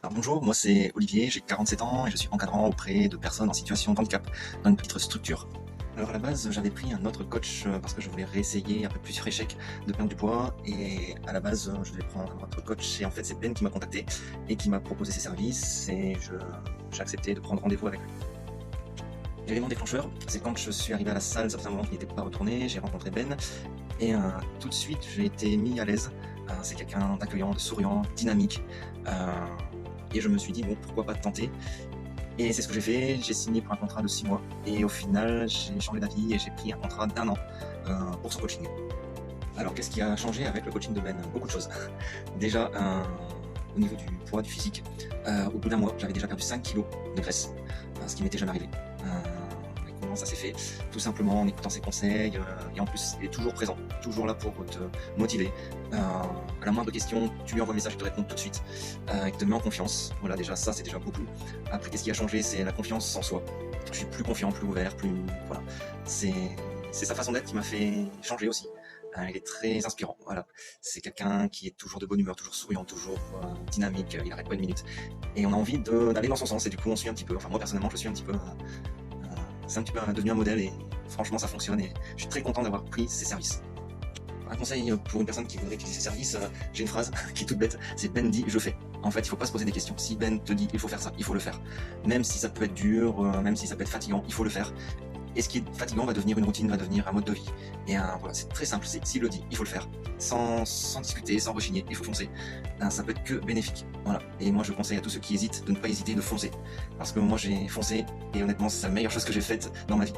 Alors bonjour, moi c'est Olivier, j'ai 47 ans et je suis encadrant auprès de personnes en situation de handicap dans une petite structure. Alors à la base j'avais pris un autre coach parce que je voulais réessayer après plusieurs échecs de perdre du poids et à la base je devais prendre un autre coach et en fait c'est Ben qui m'a contacté et qui m'a proposé ses services et j'ai accepté de prendre rendez-vous avec lui. L'élément déclencheur, c'est quand je suis arrivé à la salle, ça faisait un moment qu'il n'était pas retourné, j'ai rencontré Ben et tout de suite j'ai été mis à l'aise. C'est quelqu'un d'accueillant, de souriant, dynamique. Euh, et je me suis dit, bon, pourquoi pas tenter. Et c'est ce que j'ai fait, j'ai signé pour un contrat de 6 mois. Et au final, j'ai changé d'avis et j'ai pris un contrat d'1 an pour son coaching. Alors, qu'est-ce qui a changé avec le coaching de Ben? Beaucoup de choses. Déjà, au niveau du poids, du physique, au bout d'1 mois, j'avais déjà perdu 5 kilos de graisse, ce qui m'était jamais arrivé. Et comment ça s'est fait? Tout simplement en écoutant ses conseils, et en plus, il est toujours présent, toujours là pour te motiver. À la moindre question, tu lui envoies un message, il te répond tout de suite, il te met en confiance. Voilà, déjà, ça, c'est déjà beaucoup. Après, qu'est-ce qui a changé? C'est la confiance en soi. Je suis plus confiant, plus ouvert, plus... Voilà. C'est sa façon d'être qui m'a fait changer aussi. Il est très inspirant, voilà. C'est quelqu'un qui est toujours de bonne humeur, toujours souriant, toujours dynamique, il arrête pas une minute. Et on a envie d'aller dans son sens, et du coup on suit un petit peu, enfin moi personnellement je suis un petit peu, c'est un petit peu devenu un modèle, et franchement ça fonctionne, et je suis très content d'avoir pris ses services. Un conseil pour une personne qui voudrait utiliser ses services, j'ai une phrase qui est toute bête, c'est Ben dit, je fais. En fait, il faut pas se poser des questions. Si Ben te dit, il faut faire ça, il faut le faire. Même si ça peut être dur, même si ça peut être fatigant, il faut le faire. Et ce qui est fatigant va devenir une routine, va devenir un mode de vie. Et voilà, c'est très simple, s'il le dit, il faut le faire. Sans discuter, sans rechigner, il faut foncer. Ça peut être que bénéfique. Voilà. Et moi je conseille à tous ceux qui hésitent de ne pas hésiter, de foncer. Parce que moi j'ai foncé, et honnêtement c'est la meilleure chose que j'ai faite dans ma vie.